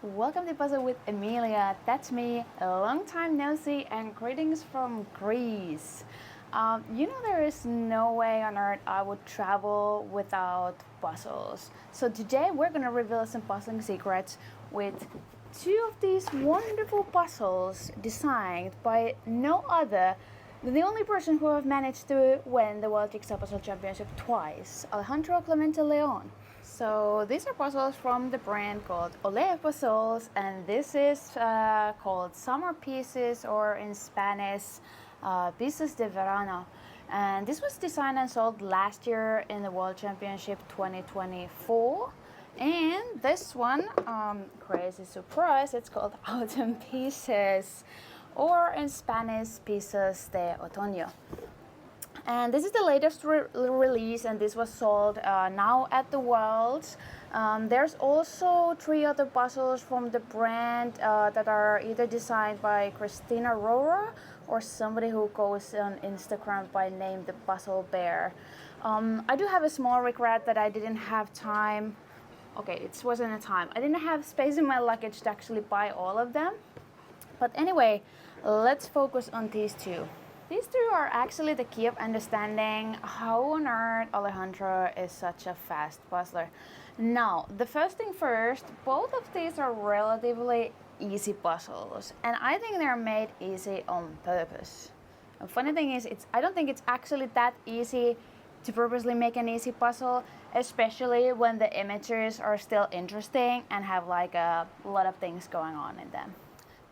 Welcome to Puzzle with Emilia. That's me, a long time no see, and greetings from Greece. There is no way on earth I would travel without puzzles. So today we're gonna reveal some puzzling secrets with two of these wonderful puzzles designed by no other than the only person who have managed to win the World Jigsaw Puzzle Championship twice, Alejandro, Clemente, León. So these are puzzles from the brand called Olé Puzzles, and this is called Summer Pieces, or in Spanish, Pieces de Verano. And this was designed and sold last year in the World Championship 2024. And this one, crazy surprise, it's called Autumn Pieces, or in Spanish, Pieces de Otoño. And this is the latest release, and this was sold now at the Worlds. There's also three other puzzles from the brand that are either designed by Christina Rora or somebody who goes on Instagram by name the Puzzle Bear. I do have a small regret that I didn't have time. Okay, it wasn't a time. I didn't have space in my luggage to actually buy all of them. But anyway, let's focus on these two. These two are actually the key of understanding how on earth Alejandro is such a fast puzzler. Now, the first thing first, both of these are relatively easy puzzles, and I think they're made easy on purpose. The funny thing is, I don't think it's actually that easy to purposely make an easy puzzle, especially when the images are still interesting and have like a lot of things going on in them.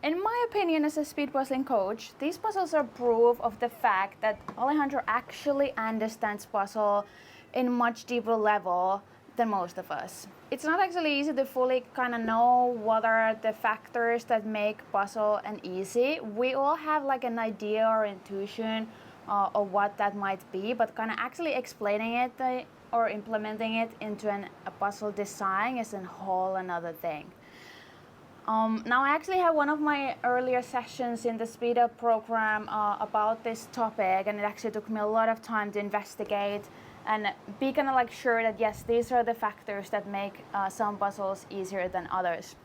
In my opinion, as a speed puzzling coach, these puzzles are proof of the fact that Alejandro actually understands puzzle in much deeper level than most of us. It's not actually easy to fully kind of know what are the factors that make puzzle an easy. We all have like an idea or intuition of what that might be, but kind of actually explaining it or implementing it into a puzzle design is a whole another thing. Now, I actually had one of my earlier sessions in the Speed Up program about this topic, and it actually took me a lot of time to investigate and be kind of like sure that yes, these are the factors that make some puzzles easier than others.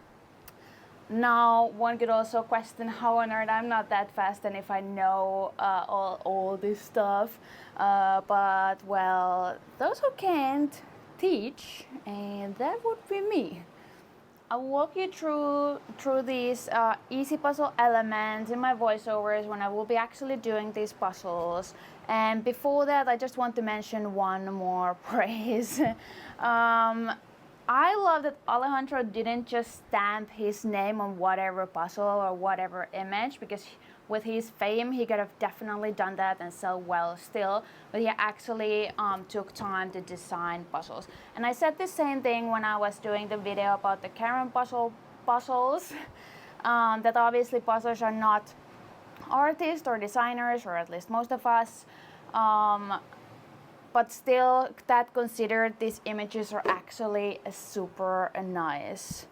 Now, one could also question how on earth I'm not that fast and if I know all this stuff, but well, those who can't teach, and that would be me. I'll walk you through these easy puzzle elements in my voiceovers when I will be actually doing these puzzles. And before that, I just want to mention one more praise. I love that Alejandro didn't just stamp his name on whatever puzzle or whatever image, because with his fame, he could have definitely done that and sell well still, but he actually took time to design puzzles. And I said the same thing when I was doing the video about the Karen puzzles, that obviously puzzlers are not artists or designers, or at least most of us, but still that considered these images are actually super nice.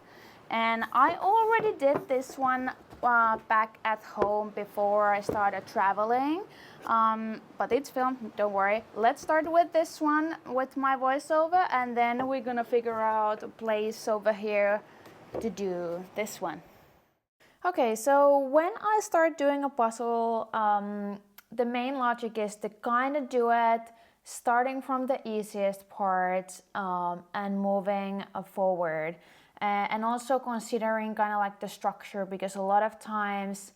And I already did this one back at home before I started traveling, but it's filmed, don't worry. Let's start with this one with my voiceover, and then we're gonna figure out a place over here to do this one. Okay, so when I start doing a puzzle, the main logic is to kind of do it starting from the easiest parts and moving forward. And also considering kind of like the structure, because a lot of times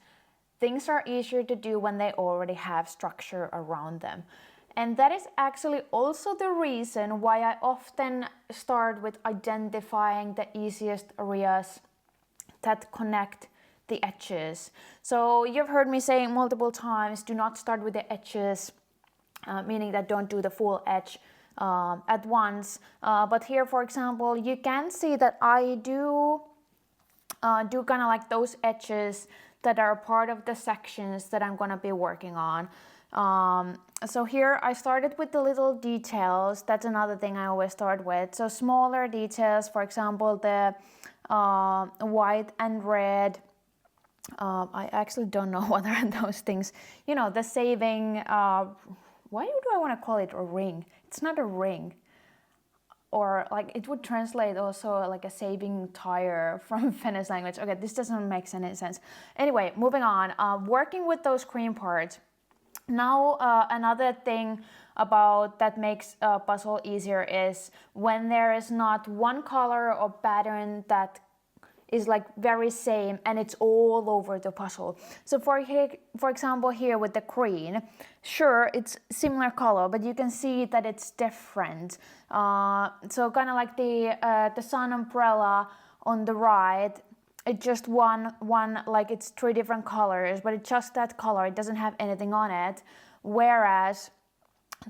things are easier to do when they already have structure around them. And that is actually also the reason why I often start with identifying the easiest areas that connect the edges. So you've heard me say multiple times, do not start with the edges, meaning that don't do the full edge at once, but here, for example, you can see that I do kind of like those edges that are part of the sections that I'm going to be working on. So here I started with the little details. That's another thing I always start with. So smaller details, for example, the white and red. I actually don't know what are those things. You know, the saving. Why do I want to call it a ring? It's not a ring. or like it would translate also like a saving tire from Finnish language. Okay, this doesn't make any sense. Anyway, moving on. Working with those green parts. Now another thing about that makes a puzzle easier is when there is not one color or pattern that is like very same and it's all over the puzzle. So for example here with the green, sure it's similar color, but you can see that it's different. So kind of like the sun umbrella on the right, it's just one like it's 3 different colors, but it's just that color, it doesn't have anything on it. Whereas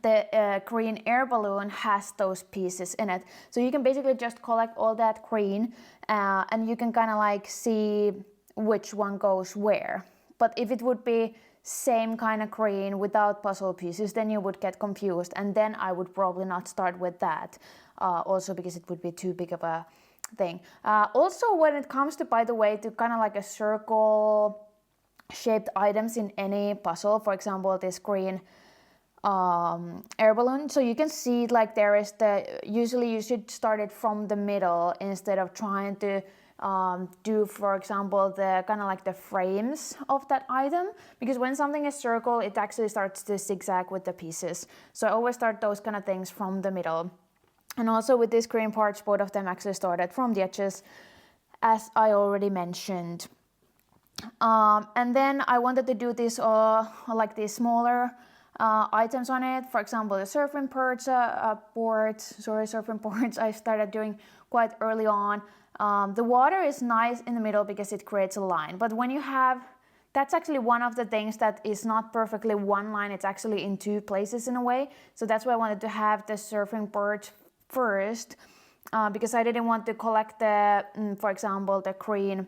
the green air balloon has those pieces in it. So you can basically just collect all that green and you can kind of like see which one goes where. But if it would be same kind of green without puzzle pieces, then you would get confused, and then I would probably not start with that, also because it would be too big of a thing. Also when it comes to, by the way, to kind of like a circle shaped items in any puzzle, for example this green air balloon, so you can see like there is usually you should start it from the middle instead of trying to do, for example, the kind of like the frames of that item, because when something is circle it actually starts to zigzag with the pieces. So I always start those kind of things from the middle. And also with these green parts, both of them actually started from the edges, as I already mentioned. And then I wanted to do this like these smaller items on it. For example, the surfing boards I started doing quite early on. The water is nice in the middle because it creates a line, but when you have, that's actually one of the things that is not perfectly one line, it's actually in 2 places in a way. So that's why I wanted to have the surfing board first, because I didn't want to collect the, for example, the green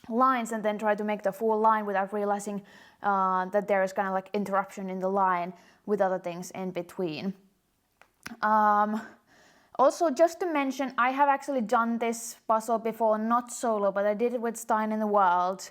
lines and then try to make the full line without realizing that there is kind of like interruption in the line with other things in between. Also, just to mention, I have actually done this puzzle before, not solo, but I did it with Stein in the World.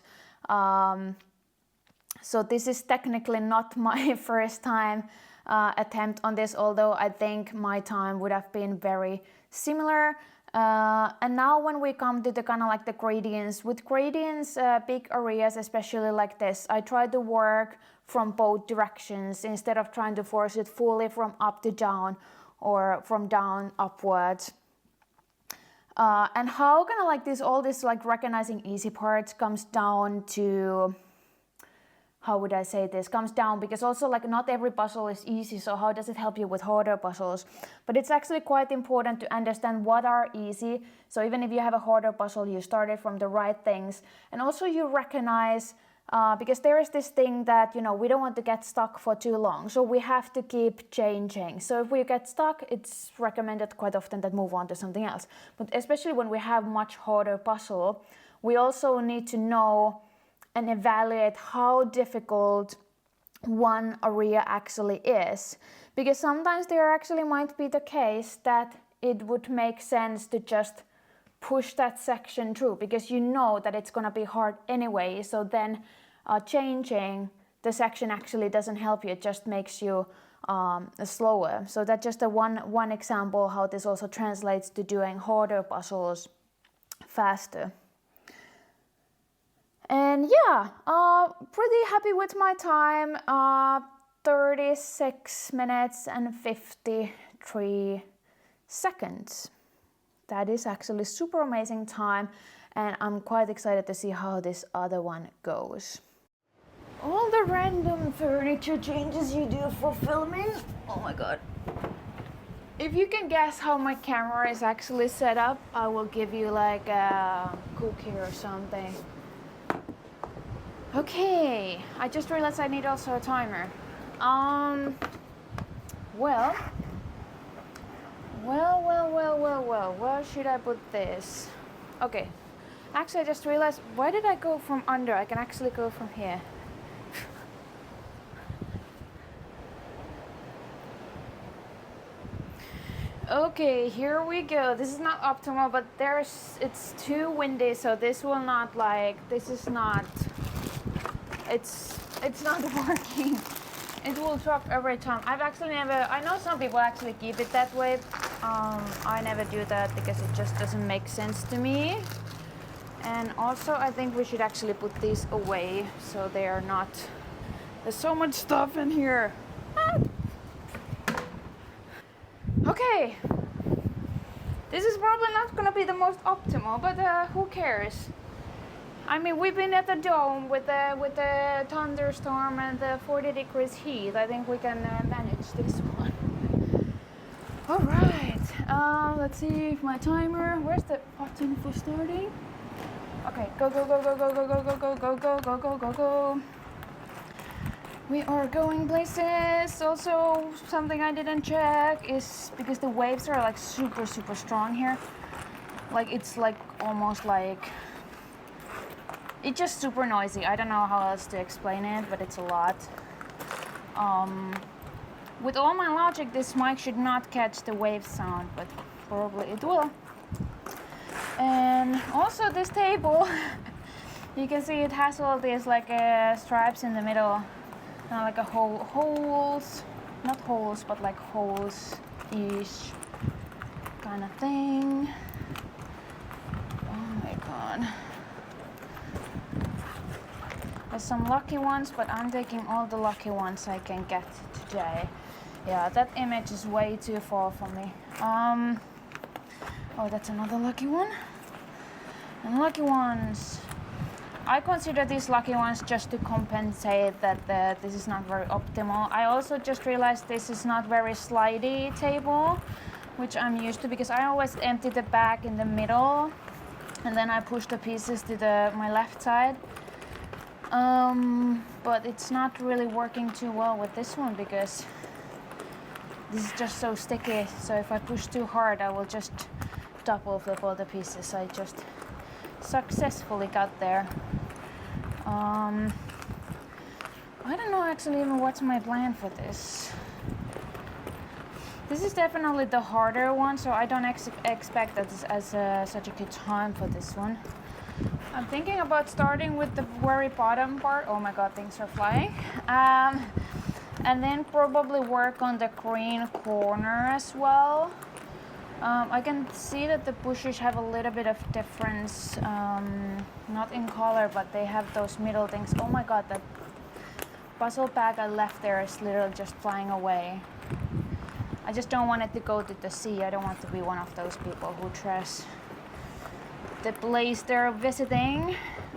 So this is technically not my first time attempt on this, although I think my time would have been very similar. And now when we come to the kind of like the gradients, with gradients, big areas, especially like this, I try to work from both directions instead of trying to force it fully from up to down or from down upwards. And how kind of like this, all this like recognizing easy parts comes down to, how would I say this, comes down because also like not every puzzle is easy, so how does it help you with harder puzzles? But it's actually quite important to understand what are easy. So even if you have a harder puzzle, you started from the right things, and also you recognize, because there is this thing that, you know, we don't want to get stuck for too long, so we have to keep changing. So if we get stuck, it's recommended quite often that move on to something else. But especially when we have much harder puzzle, we also need to know and evaluate how difficult one area actually is, because sometimes there actually might be the case that it would make sense to just push that section through because you know that it's going to be hard anyway, so then changing the section actually doesn't help you, it just makes you slower. So that's just a one example how this also translates to doing harder puzzles faster. And yeah, pretty happy with my time, 36 minutes and 53 seconds. That is actually super amazing time, and I'm quite excited to see how this other one goes. All the random furniture changes you do for filming, oh my god. If you can guess how my camera is actually set up, I will give you like a cookie or something. Okay, I just realized I need also a timer. Well, where should I put this? Okay, actually I just realized, why did I go from under? I can actually go from here. Okay, here we go. This is not optimal, but it's too windy, so this will not it's not working. It will drop every time. I've actually never, I know some people actually keep it that way, I never do that because it just doesn't make sense to me. And also I think we should actually put these away so they are not, there's so much stuff in here. Ah! Okay, this is probably not gonna be the most optimal, but who cares? I mean, we've been at the dome with the thunderstorm and the 40 degrees heat. I think we can manage this one. All right, let's see if my timer, where's the button for starting? Okay, go, go, go, go, go, go, go, go, go, go, go, go, go, go, go. We are going places. Also, something I didn't check is because the waves are like super, super strong here. Like it's like almost like, it's just super noisy. I don't know how else to explain it, but it's a lot. With all my logic, this mic should not catch the wave sound, but probably it will. And also this table, you can see it has all these like stripes in the middle, like a holes, not holes, but like holes-ish kind of thing. Oh my god. There's some lucky ones, but I'm taking all the lucky ones I can get today. Yeah, that image is way too far for me. Oh, that's another lucky one. And lucky ones. I consider these lucky ones just to compensate that this is not very optimal. I also just realized this is not very slidey table, which I'm used to because I always empty the bag in the middle and then I push the pieces to my left side. But it's not really working too well with this one because this is just so sticky. So if I push too hard, I will just double flip all the pieces. I just successfully got there. I don't know actually even what's my plan for this. This is definitely the harder one, so I don't expect that this as such a good time for this one. I'm thinking about starting with the very bottom part. Oh my god, things are flying. And then probably work on the green corner as well. I can see that the bushes have a little bit of difference, not in color, but they have those middle things. Oh my god, that puzzle bag I left there is literally just flying away. I just don't want it to go to the sea. I don't want to be one of those people who trash the place they're visiting.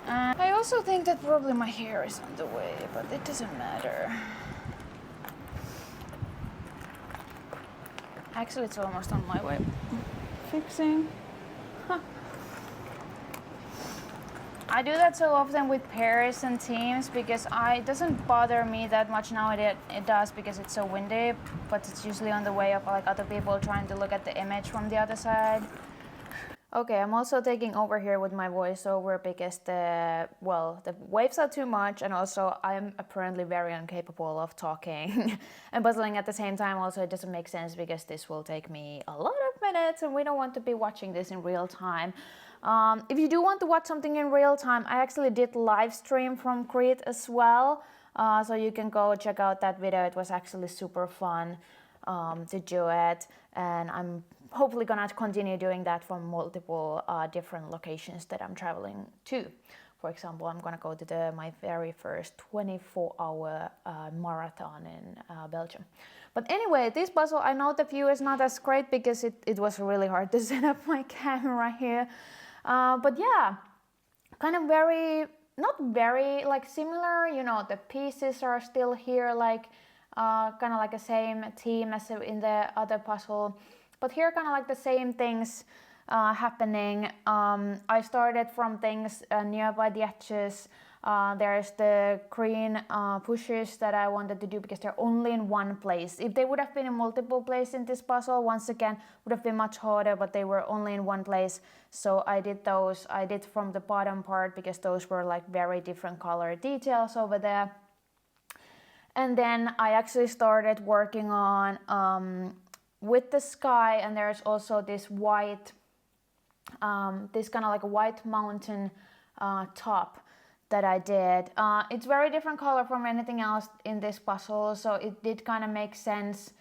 I also think that probably my hair is on the way, but it doesn't matter. Actually, it's almost on my way. Fixing. Huh. I do that so often with pairs and teams because it doesn't bother me that much now. It does because it's so windy, but it's usually on the way of like other people trying to look at the image from the other side. Okay, I'm also taking over here with my voiceover because the waves are too much, and also I'm apparently very incapable of talking and puzzling at the same time. Also, it doesn't make sense because this will take me a lot of minutes and we don't want to be watching this in real time. If you do want to watch something in real time, I actually did live stream from Crete as well, so you can go check out that video. It was actually super fun to do it, and I'm hopefully gonna continue doing that from multiple different locations that I'm traveling to. For example, I'm gonna go to my very first 24-hour marathon in Belgium. But anyway, this puzzle, I know the view is not as great because it was really hard to set up my camera here. But yeah, kind of not very like similar, you know, the pieces are still here, like kind of like the same theme as in the other puzzle. But here kind of like the same things happening. I started from things nearby the edges. There's the green pushes that I wanted to do because they're only in one place. If they would have been in multiple places in this puzzle, once again, would have been much harder, but they were only in one place. So I did those. I did from the bottom part because those were like very different color details over there. And then I actually started working on with the sky, and there's also this white, this kind of like a white mountain top that I did. It's very different color from anything else in this puzzle, so it did kind of make sense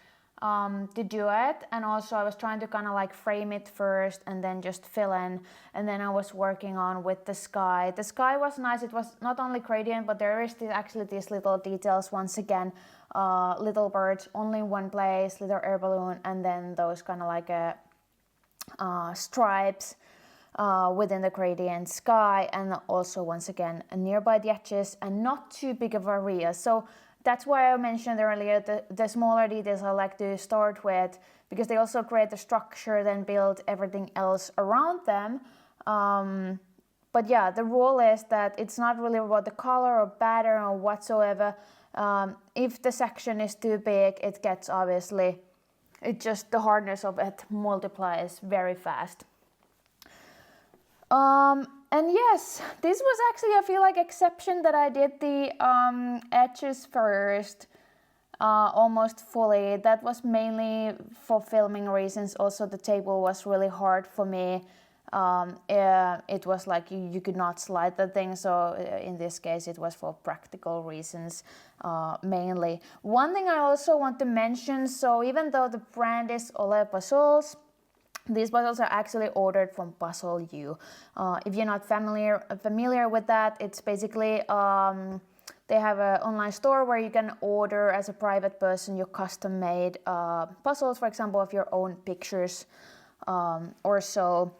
to do it, and also I was trying to kind of like frame it first and then just fill in, and then I was working on with the sky. The sky was nice. It was not only gradient, but there is actually these little details once again, little birds only in one place, little air balloon, and then those kind of like stripes within the gradient sky, and also once again nearby the edges, and not too big of a area. So that's why I mentioned earlier the smaller details I like to start with, because they also create the structure, then build everything else around them. But yeah, the rule is that it's not really about the color or pattern or whatsoever. If the section is too big, it gets obviously, the hardness of it multiplies very fast. And yes, this was actually, I feel like, exception that I did the edges first, almost fully. That was mainly for filming reasons. Also, the table was really hard for me. It was like you could not slide the thing, so in this case it was for practical reasons mainly. One thing I also want to mention, so even though the brand is Olé Puzzles, these puzzles are actually ordered from Puzzle You. If you're not familiar with that, it's basically they have an online store where you can order as a private person your custom-made puzzles, for example, of your own pictures or so.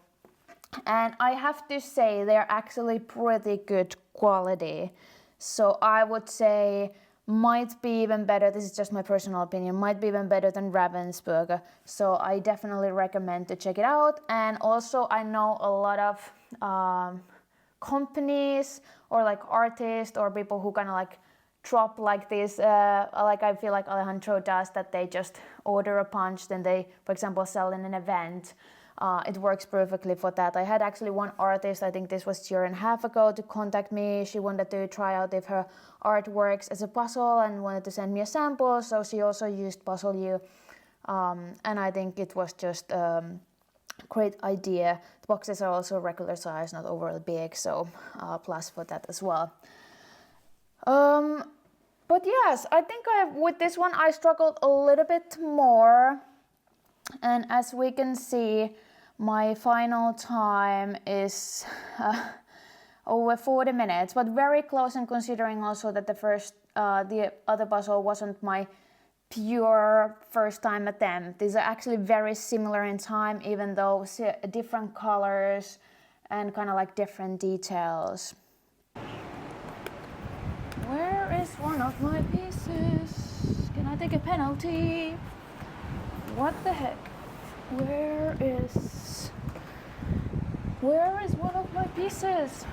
And I have to say they're actually pretty good quality. So I would say might be even better, this is just my personal opinion, might be even better than Ravensburger. So I definitely recommend to check it out. And also I know a lot of companies or like artists or people who kind of like drop like this, like I feel like Alejandro does, that they just order a punch, then they, for example, sell in an event. It works perfectly for that. I had actually one artist, I think this was a year and a half ago, to contact me. She wanted to try out if her art works as a puzzle and wanted to send me a sample, so she also used Puzzle U. And I think it was just great idea. The boxes are also regular size, not overly big, so plus for that as well. But yes, I think with this one I struggled a little bit more. And as we can see, my final time is over 40 minutes, but very close, and considering also that the other puzzle wasn't my pure first time attempt. These are actually very similar in time, even though different colors and kind of like different details. Where is one of my pieces? Can I take a penalty? What the heck? Where is one of my pieces?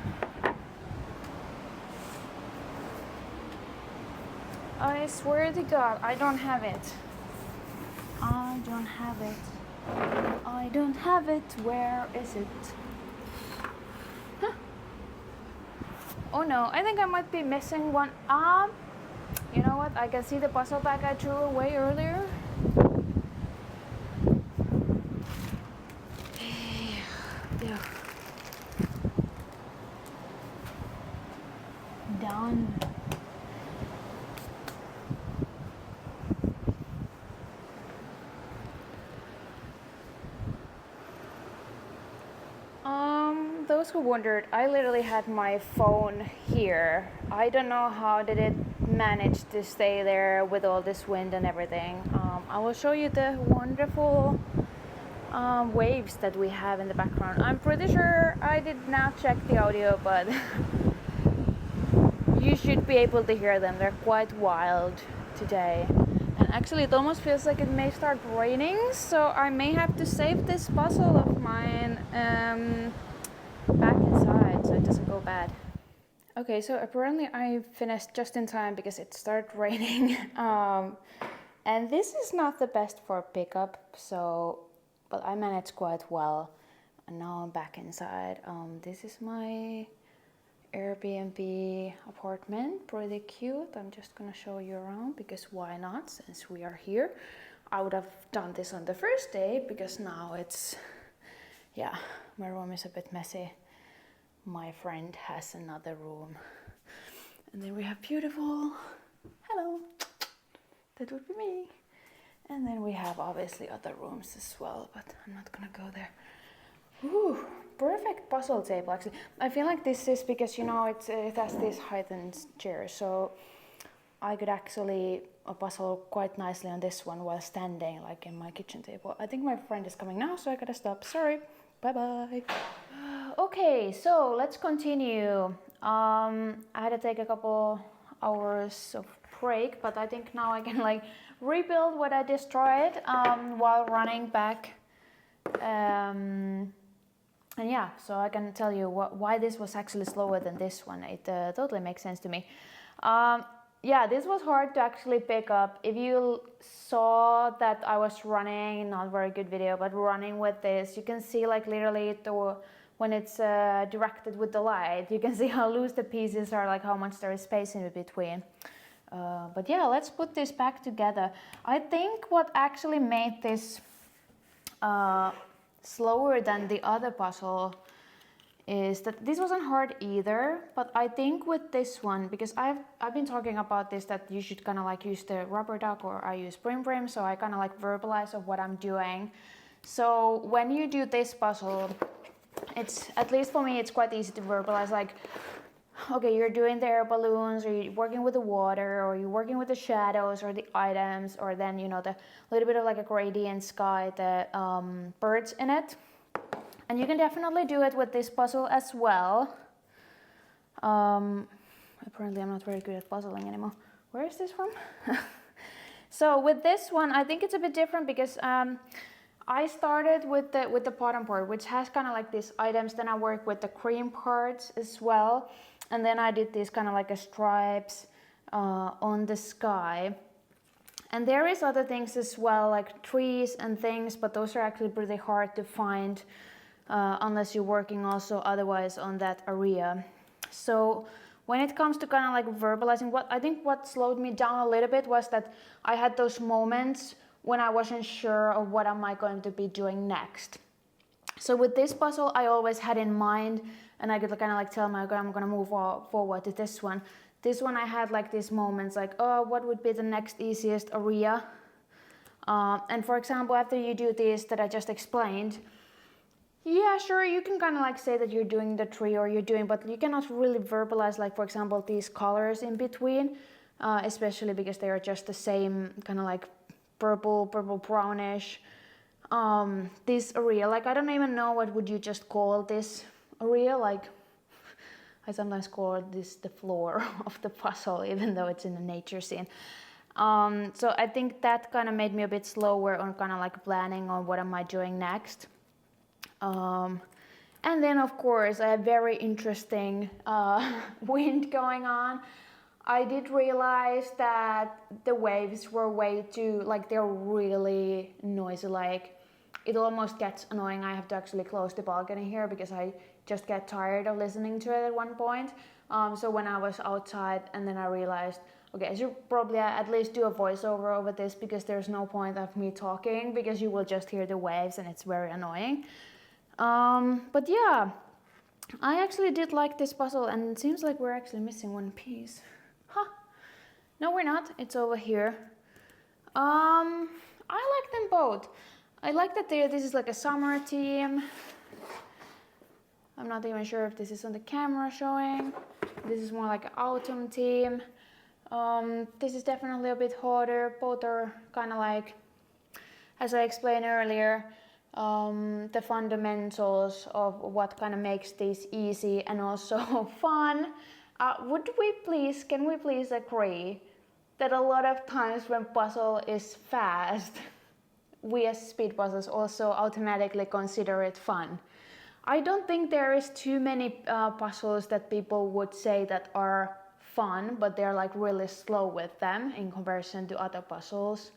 I swear to God, I don't have it. I don't have it. I don't have it. Where is it? Huh. Oh no, I think I might be missing one. You know what? I can see the puzzle bag I threw away earlier. Yeah. Done. Those who wondered, I literally had my phone here. I don't know how did it manage to stay there with all this wind and everything. I will show you the wonderful waves that we have in the background. I'm pretty sure I did not check the audio, but you should be able to hear them. They're quite wild today. And actually it almost feels like it may start raining, so I may have to save this puzzle of mine back inside so it doesn't go bad. Okay, so apparently I finished just in time because it started raining. And this is not the best for pickup, but I managed quite well. And now I'm back inside. This is my Airbnb apartment, pretty cute. I'm just gonna show you around because why not, since we are here. I would have done this on the first day because now yeah, my room is a bit messy. My friend has another room. And then we have beautiful, hello, that would be me. And then we have obviously other rooms as well, but I'm not gonna go there. Ooh, perfect puzzle table actually. I feel like this is because, you know, it has this heightened chair, so I could actually puzzle quite nicely on this one while standing, like in my kitchen table. I think my friend is coming now, so I gotta stop. Sorry. Bye bye. Okay, so let's continue. I had to take a couple hours of break, but I think now I can like rebuild what I destroyed while running back. And yeah, so I can tell you why this was actually slower than this one. It totally makes sense to me. Yeah, this was hard to actually pick up. If you saw that I was running, not very good video, but running with this, you can see like literally when it's directed with the light, you can see how loose the pieces are, like how much there is space in between. But yeah, let's put this back together. I think what actually made this slower than the other puzzle is that this wasn't hard either, but I think with this one, because I've been talking about this, that you should kind of like use the rubber duck, or I use spring frame, so I kind of like verbalize of what I'm doing. So when you do this puzzle, it's, at least for me, it's quite easy to verbalize, like, okay, you're doing the air balloons, or you're working with the water, or you're working with the shadows or the items, or then, you know, the little bit of like a gradient sky, the birds in it. And you can definitely do it with this puzzle as well. Apparently I'm not very good at puzzling anymore. Where is this from? So with this one, I think it's a bit different because I started with the bottom part, which has kind of like these items. Then I work with the cream parts as well. And then I did these kind of like a stripes on the sky. And there is other things as well, like trees and things, but those are actually pretty hard to find unless you're working also otherwise on that area. So when it comes to kind of like verbalizing, what slowed me down a little bit was that I had those moments when I wasn't sure of what am I going to be doing next. So with this puzzle, I always had in mind, and I could kind of like tell my, okay, I'm gonna move forward to this one. This one I had like these moments like, oh, what would be the next easiest area? And for example, after you do this that I just explained, yeah, sure, you can kind of like say that you're doing the tree or you're doing, but you cannot really verbalize, like for example, these colors in between, especially because they are just the same kind of like purple brownish. This area, like I don't even know what would you just call this area, like I sometimes call this the floor of the puzzle, even though it's in a nature scene. So I think that kind of made me a bit slower on kind of like planning on what am I doing next. And then of course I have very interesting wind going on. I did realize that the waves were way too, like they're really noisy, like it almost gets annoying. I have to actually close the balcony here because I just get tired of listening to it at one point. So when I was outside and then I realized, okay, I should probably at least do a voiceover over this because there's no point of me talking because you will just hear the waves and it's very annoying. But yeah, I actually did like this puzzle and it seems like we're actually missing one piece. Huh. No, we're not. It's over here. I like them both. I like that this is like a summer theme. I'm not even sure if this is on the camera showing. This is more like an autumn theme. This is definitely a bit hotter. Both are kind of like, as I explained earlier, the fundamentals of what kind of makes this easy and also fun. Can we please agree that a lot of times when puzzle is fast, we as speed puzzles also automatically consider it fun. I don't think there is too many puzzles that people would say that are fun, but they're like really slow with them in comparison to other puzzles.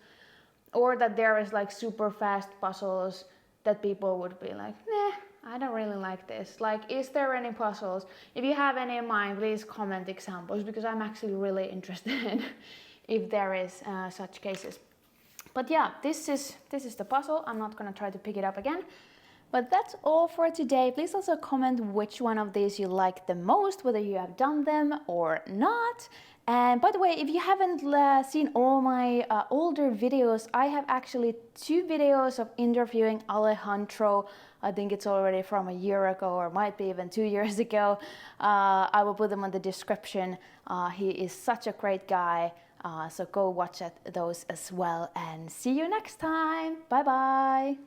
Or that there is like super fast puzzles that people would be like, nah, I don't really like this. Like, is there any puzzles? If you have any in mind, please comment examples because I'm actually really interested if there is such cases. But yeah, this is the puzzle. I'm not gonna try to pick it up again. But that's all for today. Please also comment which one of these you like the most, whether you have done them or not. And by the way, if you haven't seen all my older videos, I have actually 2 videos of interviewing Alejandro. I think it's already from a year ago or might be even 2 years ago. I will put them on the description. He is such a great guy. So go watch those as well, and see you next time. Bye bye.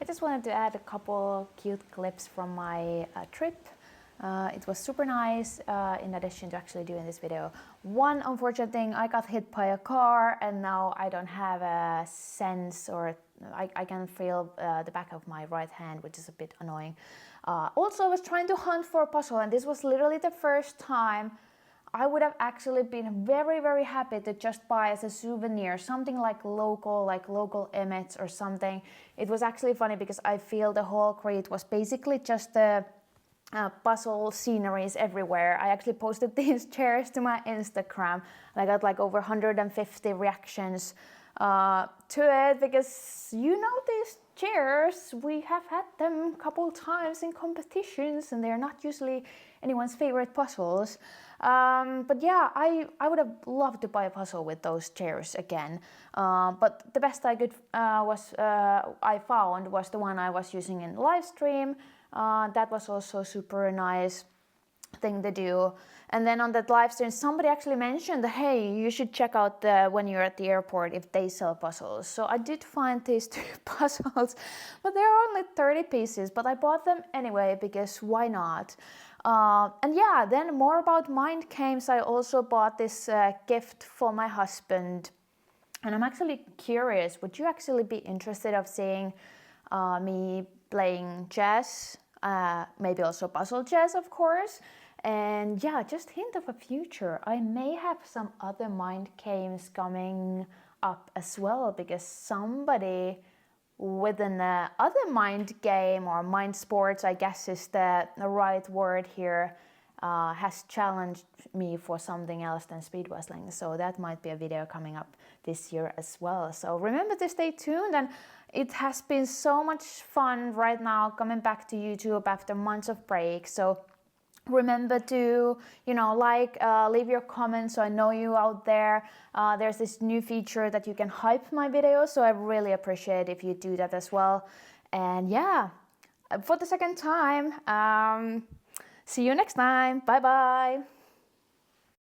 I just wanted to add a couple cute clips from my trip. It was super nice, in addition to actually doing this video. One unfortunate thing, I got hit by a car and now I don't have a sense, or I can feel the back of my right hand, which is a bit annoying. Also, I was trying to hunt for a puzzle, and this was literally the first time. I would have actually been very, very happy to just buy as a souvenir something like local image or something. It was actually funny because I feel the whole crate was basically just the puzzle sceneries everywhere. I actually posted these chairs to my Instagram and I got like over 150 reactions to it, because you know these chairs, we have had them a couple times in competitions and they're not usually anyone's favorite puzzles. But yeah, I would have loved to buy a puzzle with those chairs again. But the best I could I found was the one I was using in live stream. That was also super nice thing to do. And then on that live stream, somebody actually mentioned, hey, you should check out when you're at the airport if they sell puzzles. So I did find these 2 puzzles, but they're only 30 pieces, but I bought them anyway because why not? And yeah, then more about mind games. I also bought this gift for my husband. And I'm actually curious, would you actually be interested of seeing me playing chess? Maybe also puzzle chess, of course. And yeah, just hint of a future. I may have some other mind games coming up as well, because somebody with an other mind game, or mind sports, I guess is the right word here, has challenged me for something else than speed puzzling. So that might be a video coming up this year as well. So remember to stay tuned, and it has been so much fun right now coming back to YouTube after months of break. So remember to, leave your comments so I know you out there. There's this new feature that you can hype my videos, so I really appreciate if you do that as well. And yeah, for the second time, see you next time. Bye bye.